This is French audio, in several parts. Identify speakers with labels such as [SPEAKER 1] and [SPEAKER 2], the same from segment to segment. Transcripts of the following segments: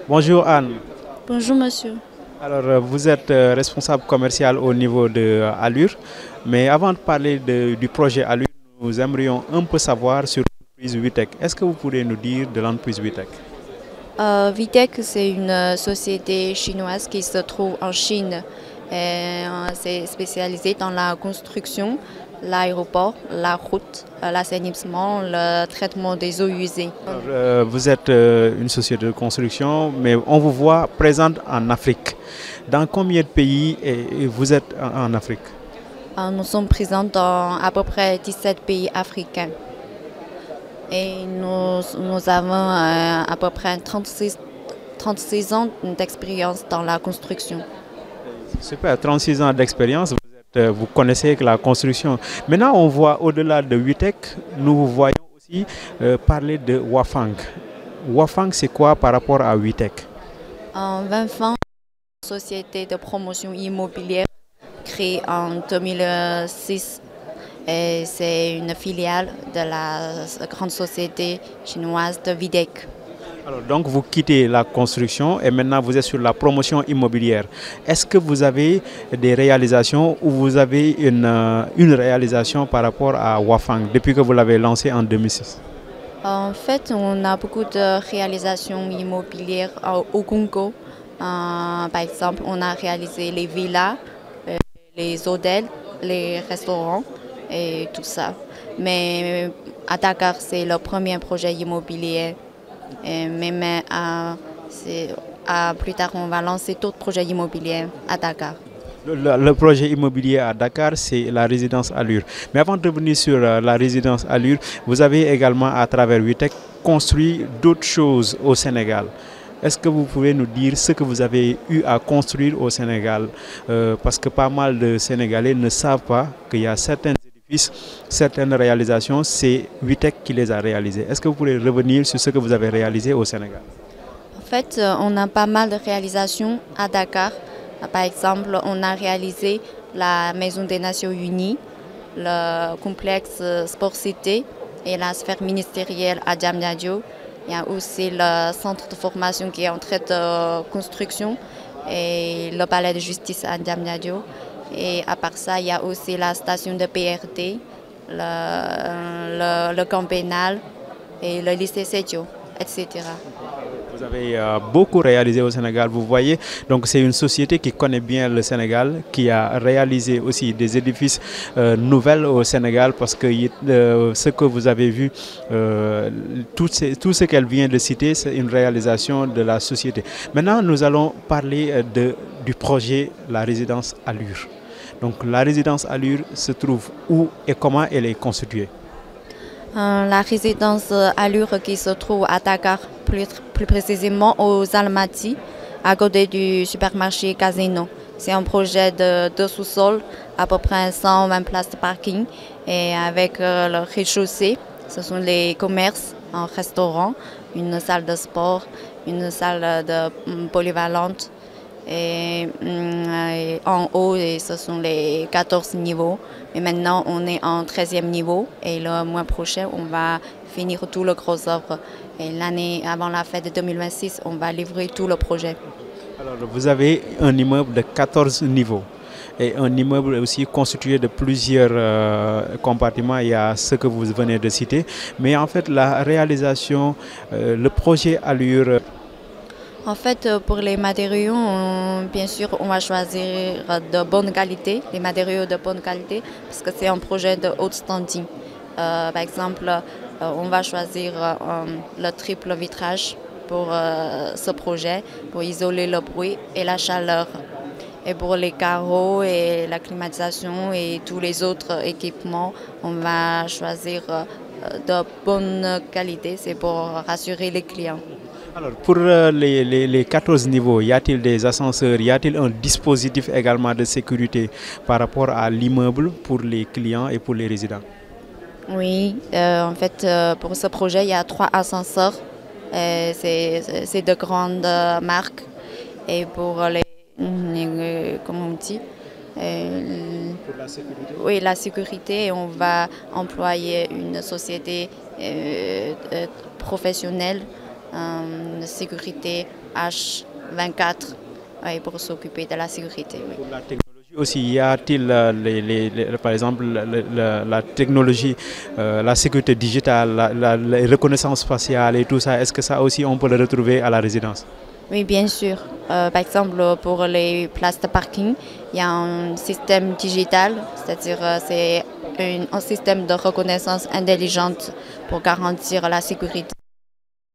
[SPEAKER 1] Bonjour Anne.
[SPEAKER 2] Bonjour monsieur.
[SPEAKER 1] Alors vous êtes responsable commercial au niveau de Allure, mais avant de parler du projet Allure, nous aimerions un peu savoir sur l'entreprise Vitech. Est-ce que vous pourriez nous dire de l'entreprise Vitech?
[SPEAKER 2] Vitech, c'est une société chinoise qui se trouve en Chine. C'est spécialisé dans la construction, l'aéroport, la route, l'assainissement, le traitement des eaux usées.
[SPEAKER 1] Alors, vous êtes une société de construction, mais on vous voit présente en Afrique. Dans combien de pays vous êtes en Afrique?
[SPEAKER 2] Nous sommes présents dans à peu près 17 pays africains. Et nous avons à peu près 36 ans d'expérience dans la construction.
[SPEAKER 1] Super, 36 ans d'expérience, vous connaissez la construction. Maintenant, on voit au-delà de Vitech, nous voyons aussi parler de Wafang. Wafang, c'est quoi par rapport à Vitech?
[SPEAKER 2] Vinfang, société de promotion immobilière créée en 2006. Et c'est une filiale de la grande société chinoise de Vitech.
[SPEAKER 1] Alors, donc vous quittez la construction et maintenant vous êtes sur la promotion immobilière. Est-ce que vous avez des réalisations ou vous avez une réalisation par rapport à Wafang depuis que vous l'avez lancé en 2006?
[SPEAKER 2] En fait, on a beaucoup de réalisations immobilières au Congo. Par exemple, on a réalisé les villas, les hôtels, les restaurants et tout ça. Mais à Dakar, c'est le premier projet immobilier. Mais plus tard, on va lancer d'autres projets immobiliers à Dakar.
[SPEAKER 1] Le projet immobilier à Dakar, c'est la résidence Allure. Mais avant de revenir sur la résidence Allure, vous avez également, à travers Vitech, construit d'autres choses au Sénégal. Est-ce que vous pouvez nous dire ce que vous avez eu à construire au Sénégal? Parce que pas mal de Sénégalais ne savent pas qu'il y a certains édifices, certaines réalisations, c'est Vitech qui les a réalisées. Est-ce que vous pourrez revenir sur ce que vous avez réalisé au Sénégal?
[SPEAKER 2] En fait, on a pas mal de réalisations à Dakar. Par exemple, on a réalisé la Maison des Nations Unies, le complexe Sport Cité et la sphère ministérielle à Diamniadio. Il y a aussi le centre de formation qui est en train de construction et le palais de justice à Diamniadio. Et à part ça, il y a aussi la station de PRD, le camp pénal et le lycée Sédio, etc.
[SPEAKER 1] Vous avez beaucoup réalisé au Sénégal, vous voyez. Donc c'est une société qui connaît bien le Sénégal, qui a réalisé aussi des édifices nouvelles au Sénégal parce que ce que vous avez vu, tout ce qu'elle vient de citer, c'est une réalisation de la société. Maintenant, nous allons parler du projet La Résidence Allure. Donc la Résidence Allure se trouve où et comment elle est constituée?
[SPEAKER 2] La résidence Allure qui se trouve à Dakar, plus précisément aux Almaty, à côté du supermarché Casino. C'est un projet de deux sous-sols, à peu près 120 places de parking et avec le rez-de-chaussée. Ce sont les commerces, un restaurant, une salle de sport, une salle de polyvalente. Et en haut, ce sont les 14 niveaux. Et maintenant, on est en 13e niveau. Et le mois prochain, on va finir tout le gros œuvre. Et l'année avant la fête de 2026, on va livrer tout le projet.
[SPEAKER 1] Alors, vous avez un immeuble de 14 niveaux. Et un immeuble aussi constitué de plusieurs compartiments. Il y a ce que vous venez de citer. Mais en fait, la réalisation, le projet Allure.
[SPEAKER 2] En fait, pour les matériaux, bien sûr, on va choisir de bonne qualité, des matériaux de bonne qualité, parce que c'est un projet de haute standing. Par exemple, on va choisir le triple vitrage pour ce projet, pour isoler le bruit et la chaleur. Et pour les carreaux et la climatisation et tous les autres équipements, on va choisir de bonne qualité, c'est pour rassurer les clients.
[SPEAKER 1] Alors, pour les 14 niveaux, y a-t-il des ascenseurs, y a-t-il un dispositif également de sécurité par rapport à l'immeuble pour les clients et pour les résidents?
[SPEAKER 2] Oui, en fait, pour ce projet, il y a 3 ascenseurs. C'est de grandes marques. Et pour comment on dit,
[SPEAKER 1] Pour la sécurité?
[SPEAKER 2] oui, la sécurité, on va employer une société professionnelle de sécurité H24 pour s'occuper de la sécurité. Oui.
[SPEAKER 1] Pour la technologie aussi, y a-t-il par exemple la technologie, la sécurité digitale, la reconnaissance faciale et tout ça, est-ce que ça aussi on peut le retrouver à la résidence?
[SPEAKER 2] Oui, bien sûr. Par exemple, pour les places de parking, il y a un système digital, c'est-à-dire c'est un système de reconnaissance intelligente pour garantir la sécurité.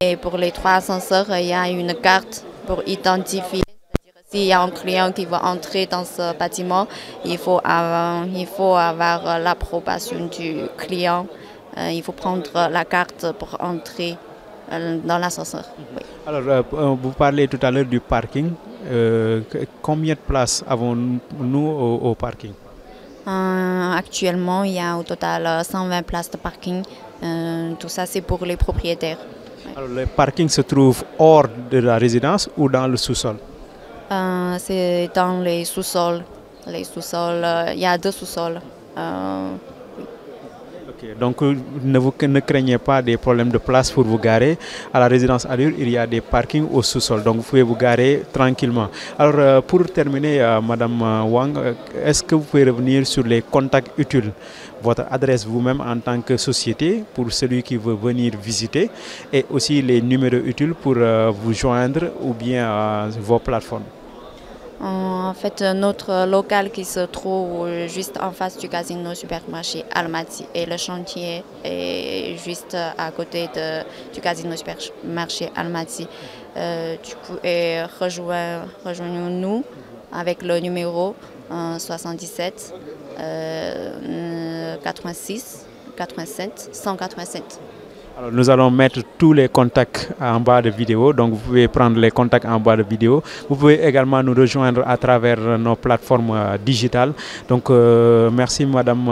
[SPEAKER 2] Et pour les 3 ascenseurs, il y a une carte pour identifier. S'il y a un client qui va entrer dans ce bâtiment, il faut avoir l'approbation du client. Il faut prendre la carte pour entrer dans l'ascenseur. Oui.
[SPEAKER 1] Alors, vous parlez tout à l'heure du parking. Combien de places avons-nous au parking?
[SPEAKER 2] Actuellement, il y a au total 120 places de parking. Tout ça, c'est pour les propriétaires.
[SPEAKER 1] Alors, le parking se trouve hors de la résidence ou dans le sous-sol?
[SPEAKER 2] C'est dans les sous-sols. Les sous-sols, il y a 2 sous-sols.
[SPEAKER 1] Ok, donc ne craignez pas des problèmes de place pour vous garer. À la résidence Allure, il y a des parkings au sous-sol, donc vous pouvez vous garer tranquillement. Alors pour terminer, Madame Wang, est-ce que vous pouvez revenir sur les contacts utiles? Votre adresse vous-même en tant que société pour celui qui veut venir visiter et aussi les numéros utiles pour vous joindre ou bien vos plateformes.
[SPEAKER 2] En fait, notre local qui se trouve juste en face du casino supermarché Almaty et le chantier est juste à côté du casino supermarché Almaty. Tu peux rejoindre-nous avec le numéro 77 86 87 187.
[SPEAKER 1] Alors, nous allons mettre tous les contacts en bas de vidéo, donc vous pouvez prendre les contacts en bas de vidéo. Vous pouvez également nous rejoindre à travers nos plateformes digitales. Donc merci Madame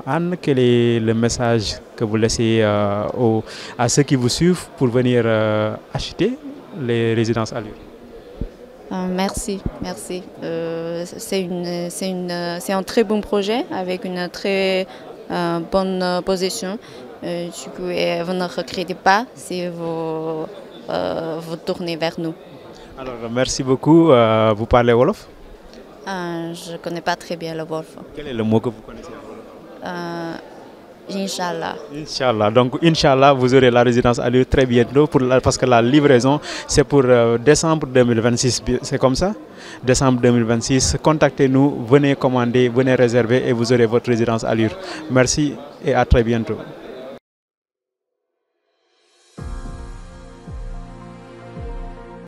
[SPEAKER 1] Anne, quel est le message que vous laissez à ceux qui vous suivent pour venir acheter les résidences Allure?
[SPEAKER 2] Merci. C'est un très bon projet avec une très bonne position. Vous ne regrettez pas si vous tournez vers nous.
[SPEAKER 1] Alors, merci beaucoup. Vous parlez Wolof?
[SPEAKER 2] Je ne connais pas très bien le Wolof.
[SPEAKER 1] Quel est le mot que vous connaissez en
[SPEAKER 2] Wolof? Inch'Allah.
[SPEAKER 1] Inch'Allah. Donc, Inch'Allah, vous aurez la résidence Allure très bientôt parce que la livraison, c'est pour décembre 2026. C'est comme ça? Décembre 2026. Contactez-nous, venez commander, venez réserver et vous aurez votre résidence Allure. Merci et à très bientôt.